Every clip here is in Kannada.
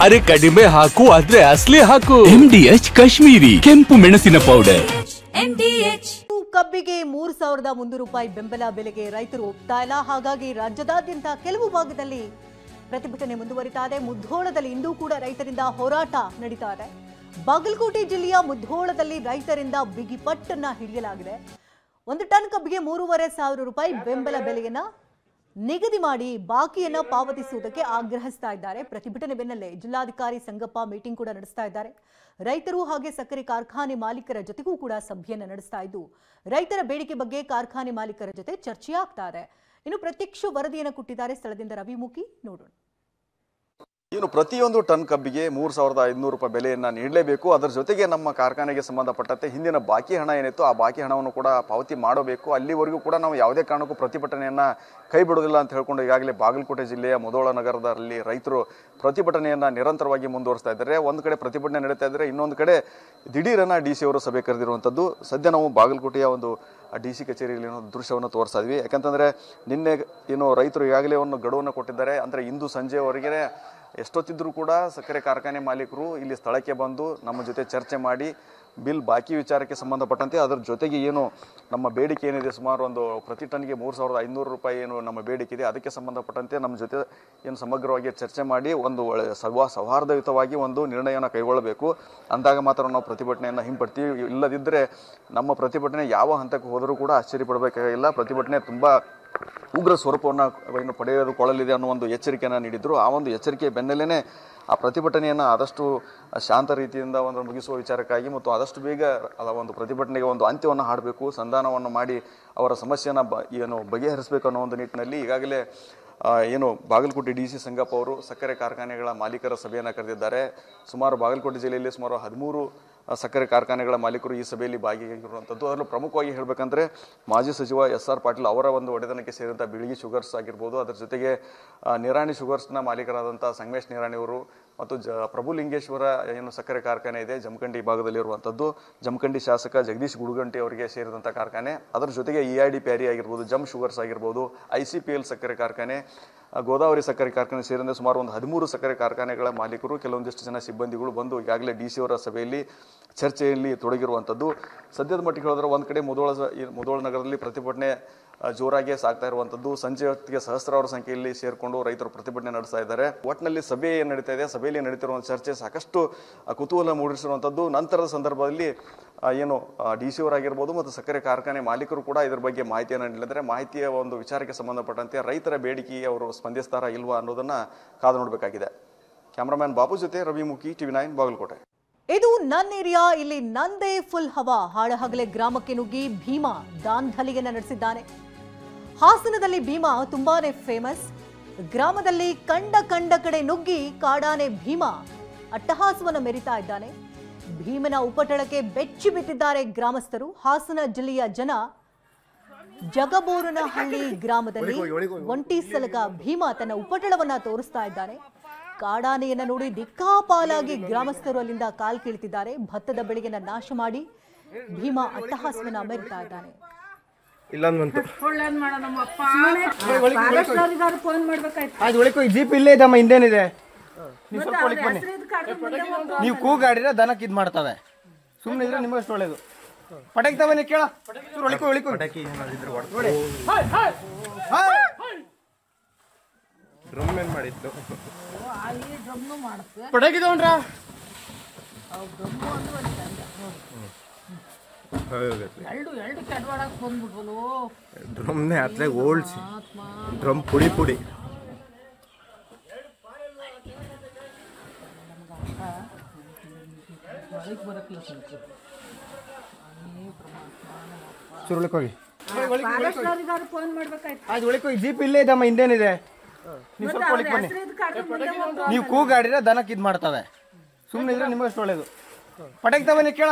ಅರೆ ಕಡಿಮೆ ಹಾಕು ಆದ್ರೆ ಅಸಲಿ ಹಾಕು. MDH ಕಾಶ್ಮೀರಿ ಕೆಂಪು ಮೆಣಸಿನ ಪೌಡರ್. ಕಬ್ಬಿಗೆ 3,300 ರೂಪಾಯಿ ಬೆಂಬಲ ಬೆಲೆಗೆ ರೈತರು ಒಪ್ತಾ ಇಲ್ಲ. ಹಾಗಾಗಿ ರಾಜ್ಯದಾದ್ಯಂತ ಕೆಲವು ಭಾಗದಲ್ಲಿ ಪ್ರತಿಭಟನೆ ಮುಂದುವರಿತಾ ಇದೆ. ಮುಧೋಳದಲ್ಲಿ ಇಂದು ಕೂಡ ರೈತರಿಂದ ಹೋರಾಟ ನಡೀತಾ ಇದೆ. ಬಾಗಲಕೋಟೆ ಜಿಲ್ಲೆಯ ಮುಧೋಳದಲ್ಲಿ ರೈತರಿಂದ ಬಿಗಿಪಟ್ಟನ್ನ ಹಿಡಿಯಲಾಗಿದೆ. 1 ಟನ್ ಕಬ್ಬಿಗೆ 3,500 ರೂಪಾಯಿ ಬೆಂಬಲ ಬೆಲೆಯನ್ನ ನಿಗದಿ ಮಾಡಿ ಬಾಕಿಯನ್ನ ಪಾವತಿಸುವುದಕ್ಕೆ ಆಗ್ರಹಿಸ್ತಾ ಇದ್ದಾರೆ. ಪ್ರತಿಭಟನೆ ಬೆನ್ನಲ್ಲೇ ಜಿಲ್ಲಾಧಿಕಾರಿ ಸಂಗಪ್ಪ ಮೀಟಿಂಗ್ ಕೂಡ ನಡೆಸ್ತಾ ಇದ್ದಾರೆ. ರೈತರು ಹಾಗೆ ಸಕ್ಕರೆ ಕಾರ್ಖಾನೆ ಮಾಲೀಕರ ಜೊತೆಗೂ ಕೂಡ ಸಭೆಯನ್ನು ನಡೆಸ್ತಾ ಇದ್ದು ರೈತರ ಬೇಡಿಕೆ ಬಗ್ಗೆ ಕಾರ್ಖಾನೆ ಮಾಲೀಕರ ಜೊತೆ ಚರ್ಚೆ ಆಗ್ತಾ ಇದೆ. ಇನ್ನು ಪ್ರತ್ಯಕ್ಷ ವರದಿಯನ್ನು ಕೊಟ್ಟಿದ್ದಾರೆ ಸ್ಥಳದಿಂದ ರವಿಮುಖಿ. ನೋಡೋಣ. ಇನ್ನು ಪ್ರತಿಯೊಂದು ಟನ್ ಕಬ್ಬಿಗೆ 3,500 ರೂಪಾಯಿ ಬೆಲೆಯನ್ನು ನೀಡಲೇಬೇಕು. ಅದರ ಜೊತೆಗೆ ನಮ್ಮ ಕಾರ್ಖಾನೆಗೆ ಸಂಬಂಧಪಟ್ಟಂತೆ ಹಿಂದಿನ ಬಾಕಿ ಹಣ ಏನಿತ್ತು ಆ ಬಾಕಿ ಹಣವನ್ನು ಕೂಡ ಪಾವತಿ ಮಾಡಬೇಕು. ಅಲ್ಲಿವರೆಗೂ ಕೂಡ ನಾವು ಯಾವುದೇ ಕಾರಣಕ್ಕೂ ಪ್ರತಿಭಟನೆಯನ್ನು ಕೈ ಬಿಡೋದಿಲ್ಲ ಅಂತ ಹೇಳ್ಕೊಂಡು ಈಗಾಗಲೇ ಬಾಗಲಕೋಟೆ ಜಿಲ್ಲೆಯ ಮುಧೋಳ ನಗರದಲ್ಲಿ ರೈತರು ಪ್ರತಿಭಟನೆಯನ್ನು ನಿರಂತರವಾಗಿ ಮುಂದುವರಿಸ್ತಾ ಇದ್ದಾರೆ. ಒಂದು ಕಡೆ ಪ್ರತಿಭಟನೆ ನಡೀತಾ ಇದ್ದಾರೆ, ಇನ್ನೊಂದು ಕಡೆ ದಿಢೀರನ್ನ DC ಅವರು ಸಭೆ ಕರೆದಿರುವಂಥದ್ದು. ಸದ್ಯ ನಾವು ಬಾಗಲಕೋಟೆಯ ಒಂದು DC ಕಚೇರಿಯಲ್ಲಿ ದೃಶ್ಯವನ್ನು ತೋರಿಸ್ತಾ ಇದ್ವಿ. ಯಾಕಂತಂದರೆ ನಿನ್ನೆ ಏನು ರೈತರು ಈಗಾಗಲೇ ಒಂದು ಗಡುವನ್ನು ಕೊಟ್ಟಿದ್ದಾರೆ. ಅಂದರೆ ಇಂದು ಸಂಜೆವರೆಗೆ ಎಷ್ಟೊತ್ತಿದ್ರೂ ಕೂಡ ಸಕ್ಕರೆ ಕಾರ್ಖಾನೆ ಮಾಲೀಕರು ಇಲ್ಲಿ ಸ್ಥಳಕ್ಕೆ ಬಂದು ನಮ್ಮ ಜೊತೆ ಚರ್ಚೆ ಮಾಡಿ ಬಿಲ್ ಬಾಕಿ ವಿಚಾರಕ್ಕೆ ಸಂಬಂಧಪಟ್ಟಂತೆ ಅದರ ಜೊತೆಗೆ ಏನು ನಮ್ಮ ಬೇಡಿಕೆ ಏನಿದೆ, ಸುಮಾರು ಒಂದು ಪ್ರತಿ ಟನ್ಗೆ 3,500 ರೂಪಾಯಿ ಏನು ನಮ್ಮ ಬೇಡಿಕೆ ಇದೆ ಅದಕ್ಕೆ ಸಂಬಂಧಪಟ್ಟಂತೆ ನಮ್ಮ ಜೊತೆ ಏನು ಸಮಗ್ರವಾಗಿ ಚರ್ಚೆ ಮಾಡಿ ಒಂದು ಒಳ್ಳೆಯ ಸೌಹಾರ್ದಯುತವಾಗಿ ಒಂದು ನಿರ್ಣಯವನ್ನು ಕೈಗೊಳ್ಳಬೇಕು. ಅಂದಾಗ ಮಾತ್ರ ನಾವು ಪ್ರತಿಭಟನೆಯನ್ನು ಹಿಂಪಡ್ತೀವಿ. ಇಲ್ಲದಿದ್ದರೆ ನಮ್ಮ ಪ್ರತಿಭಟನೆ ಯಾವ ಹಂತಕ್ಕೆ ಹೋದರೂ ಕೂಡ ಆಶ್ಚರ್ಯಪಡಬೇಕಾಗಿಲ್ಲ. ಪ್ರತಿಭಟನೆ ತುಂಬ ಉಗ್ರ ಸ್ವರೂಪವನ್ನು ಪಡೆದುಕೊಳ್ಳಲಿದೆ ಅನ್ನೋ ಒಂದು ಎಚ್ಚರಿಕೆಯನ್ನು ನೀಡಿದ್ರು. ಆ ಒಂದು ಎಚ್ಚರಿಕೆ ಬೆನ್ನಲ್ಲೇ ಆ ಪ್ರತಿಭಟನೆಯನ್ನು ಆದಷ್ಟು ಶಾಂತ ರೀತಿಯಿಂದ ಒಂದು ಮುಗಿಸುವ ವಿಚಾರಕ್ಕಾಗಿ ಮತ್ತು ಆದಷ್ಟು ಬೇಗ ಒಂದು ಪ್ರತಿಭಟನೆಗೆ ಒಂದು ಅಂತ್ಯವನ್ನು ಹಾಡಬೇಕು, ಸಂಧಾನವನ್ನು ಮಾಡಿ ಅವರ ಸಮಸ್ಯೆಯನ್ನು ಬಗೆಹರಿಸಬೇಕು ಅನ್ನೋ ಒಂದು ನಿಟ್ಟಿನಲ್ಲಿ ಈಗಾಗಲೇ ಏನು ಬಾಗಲಕೋಟೆ DC ಸಂಗಪ್ಪ ಅವರು ಸಕ್ಕರೆ ಕಾರ್ಖಾನೆಗಳ ಮಾಲೀಕರ ಸಭೆಯನ್ನು ಕರೆದಿದ್ದಾರೆ. ಸುಮಾರು ಬಾಗಲಕೋಟೆ ಜಿಲ್ಲೆಯಲ್ಲಿ ಸುಮಾರು 13 ಸಕ್ಕರೆ ಕಾರ್ಖಾನೆಗಳ ಮಾಲೀಕರು ಈ ಸಭೆಯಲ್ಲಿ ಭಾಗಿಯಾಗಿರುವಂಥದ್ದು. ಅದರಲ್ಲೂ ಪ್ರಮುಖವಾಗಿ ಹೇಳಬೇಕಂದ್ರೆ ಮಾಜಿ ಸಚಿವ SR ಪಾಟೀಲ್ ಅವರ ಒಂದು ಒಡೆತನಕ್ಕೆ ಸೇರಿದಂಥ ಬಿಳಿಗಿ ಶುಗರ್ಸ್ ಆಗಿರ್ಬೋದು, ಅದರ ಜೊತೆಗೆ ನಿರಾಣಿ ಶುಗರ್ಸ್ನ ಮಾಲೀಕರಾದಂಥ ಸಂಗಮೇಶ್ ನಿರಾಣಿ ಅವರು ಮತ್ತು ಪ್ರಭುಲಿಂಗೇಶ್ವರ ಏನು ಸಕ್ಕರೆ ಕಾರ್ಖಾನೆ ಇದೆ ಜಮಖಂಡಿ ಭಾಗದಲ್ಲಿರುವಂಥದ್ದು, ಜಮಖಂಡಿ ಶಾಸಕ ಜಗದೀಶ್ ಗುಡುಗಂಟಿ ಅವರಿಗೆ ಸೇರಿದಂಥ ಕಾರ್ಖಾನೆ, ಅದರ ಜೊತೆಗೆ EID ಪ್ಯಾರಿ ಆಗಿರ್ಬೋದು, ಜಮ್ ಶುಗರ್ಸ್ ಆಗಿರ್ಬೋದು, ICPL ಸಕ್ಕರೆ ಕಾರ್ಖಾನೆ, ಗೋದಾವರಿ ಸಕ್ಕರೆ ಕಾರ್ಖಾನೆ ಸೇರಿದಂತೆ ಸುಮಾರು ಒಂದು 13 ಸಕ್ಕರೆ ಕಾರ್ಖಾನೆಗಳ ಮಾಲೀಕರು ಕೆಲವೊಂದಿಷ್ಟು ಜನ ಸಿಬ್ಬಂದಿಗಳು ಬಂದು ಈಗಾಗಲೇ DC ಅವರ ಸಭೆಯಲ್ಲಿ ಚರ್ಚೆಯಲ್ಲಿ ತೊಡಗಿರುವಂಥದ್ದು. ಸದ್ಯದ ಮಟ್ಟಿಗೆ ಹೇಳಿದ್ರೆ ಒಂದು ಕಡೆ ಮುಧೋಳ ನಗರದಲ್ಲಿ ಪ್ರತಿಭಟನೆ ಜೋರಾಗಿ ಸಾಗ್ತಾ ಇರುವಂಥದ್ದು. ಸಂಜೆ ಹೊತ್ತಿಗೆ ಸಹಸ್ರಾರು ಸಂಖ್ಯೆಯಲ್ಲಿ ಸೇರಿಕೊಂಡು ರೈತರು ಪ್ರತಿಭಟನೆ ನಡೆಸ್ತಾ ಇದ್ದಾರೆ. ಒಟ್ಟಿನಲ್ಲಿ ಸಭೆ ಏನು ನಡೀತಾ ಇದೆ, ಸಭೆಯಲ್ಲಿ ನಡೀತಿರುವ ಚರ್ಚೆ ಸಾಕಷ್ಟು ಕುತೂಹಲ ಮೂಡಿಸಿರುವಂಥದ್ದು. ನಂತರದ ಸಂದರ್ಭದಲ್ಲಿ ಏನು DC ಅವರಾಗಿರ್ಬೋದು ಮತ್ತು ಸಕ್ಕರೆ ಕಾರ್ಖಾನೆ ಮಾಲೀಕರು ಕೂಡ ಇದರ ಬಗ್ಗೆ ಮಾಹಿತಿಯನ್ನು ನೀಡಿದರೆ ಮಾಹಿತಿಯ ಒಂದು ವಿಚಾರಕ್ಕೆ ಸಂಬಂಧಪಟ್ಟಂತೆ ರೈತರ ಬೇಡಿಕೆಗೆ ಅವರು ಸ್ಪಂದಿಸ್ತಾರಾ ಇಲ್ವಾ ಅನ್ನೋದನ್ನ ಕಾದು ನೋಡಬೇಕಾಗಿದೆ. ಕ್ಯಾಮರಾಮ್ಯಾನ್ ಬಾಬು ಜೊತೆ ರವಿಮುಖಿ, TV9 ಬಾಗಲಕೋಟೆ. ಇದು ನನ್ನ ಏರಿಯಾ, ಇಲ್ಲಿ ನಂದೇ ಫುಲ್ ಹವಾ. ಹಾಳಹಗಲೆ ಗ್ರಾಮಕ್ಕೆ ನುಗ್ಗಿ ಭೀಮಾ ದಾಂಧಲಿಗೆಯನ್ನು ನಡೆಸಿದ್ದಾನೆ. ಹಾಸನದಲ್ಲಿ ಭೀಮಾ ತುಂಬಾನೇ ಫೇಮಸ್. ಗ್ರಾಮದಲ್ಲಿ ಕಂಡ ಕಡೆ ನುಗ್ಗಿ ಕಾಡಾನೆ ಭೀಮಾ ಅಟ್ಟಹಾಸವನ್ನು ಮೆರಿತಾ ಇದ್ದಾನೆ. ಭೀಮನ ಉಪಟಳಕ್ಕೆ ಬೆಚ್ಚಿ ಬಿದ್ದಿದ್ದಾರೆ ಗ್ರಾಮಸ್ಥರು. ಹಾಸನ ಜಿಲ್ಲೆಯ ಜನ ಜಗಬೋರನಹಳ್ಳಿ ಗ್ರಾಮದಲ್ಲಿ ಒಂಟಿ ಸಲಗ ಭೀಮಾ ತನ್ನ ಉಪಟಳವನ್ನ ತೋರಿಸ್ತಾ ಇದ್ದಾನೆ. ಕಾಡಾನೆಯನ್ನ ನೋಡಿ ದಿಕ್ಕಾಪಾಲಾಗಿ ಗ್ರಾಮಸ್ಥರು ಅಲ್ಲಿಂದ ಕಾಲ್ ಕೀಳ್ತಿದ್ದಾರೆ. ಭತ್ತದ ಬೆಳೆಯನ್ನ ನಾಶ ಮಾಡಿ ಭೀಮಾ ಅಟ್ಟಹಾಸವನ್ನ ಮೆರಿತಾ ಇದ್ದಾನೆ. ಜೀಪ್ ಇಲ್ಲೇ ಇದಮ್ಮ, ಹಿಂದೇನಿದೆ, ನೀವು ಕೂಗಾಡಿದ್ರೆ ದನಕ್ಕೆ ಇದು ಮಾಡ್ತವೆ. ಸುಮ್ಮನೆ ಇದ್ರೆ ನಿಮಗೆ ಅಷ್ಟು ಒಳ್ಳೇದು. ಪಟಾಕಿ ತವನೇ ಕೇಳ, ಡ್ರಮ್ ಏನ್ ಮಾಡಿತ್ತು, ಪಟಾಕಿ ತಗೊಂಡ್ರ ಡ್ರಮ್ನೇ ಹತ್ಲಾಗ ಓಲ್ಸಿ ಡ್ರಮ್ ಪುಡಿ ಪುಡಿ. ಜೀಪ್ ಇಲ್ಲೇ ಇದಮ್ಮ, ಹಿಂದೇನಿದೆ, ನೀವು ಕೂಗಾಡಿದ್ರೆ ದನಕ್ಕೆ ಇದು ಮಾಡ್ತವೆ. ಸುಮ್ಮನೆ ಇದ್ರೆ ನಿಮಗೆ ಅಷ್ಟು ಒಳ್ಳೇದು. ಪಟಾಕಿ ತವನೇ ಕೇಳ,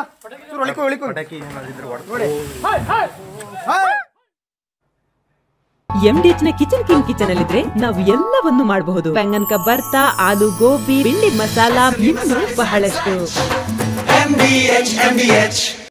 MDH ನ ಕಿಚನ್ ಕಿಂಗ್ ಕಿಚನ್ ಅಲ್ಲಿದ್ರೆ ನಾವು ಎಲ್ಲವನ್ನು ಮಾಡಬಹುದು. ಬೆಂಗನ್ಕ ಬರ್ತಾ, ಆಲೂ ಗೋಬಿ, ಭಿಂಡಿ ಮಸಾಲಾ, ಇನ್ನೂ ಬಹಳಷ್ಟು.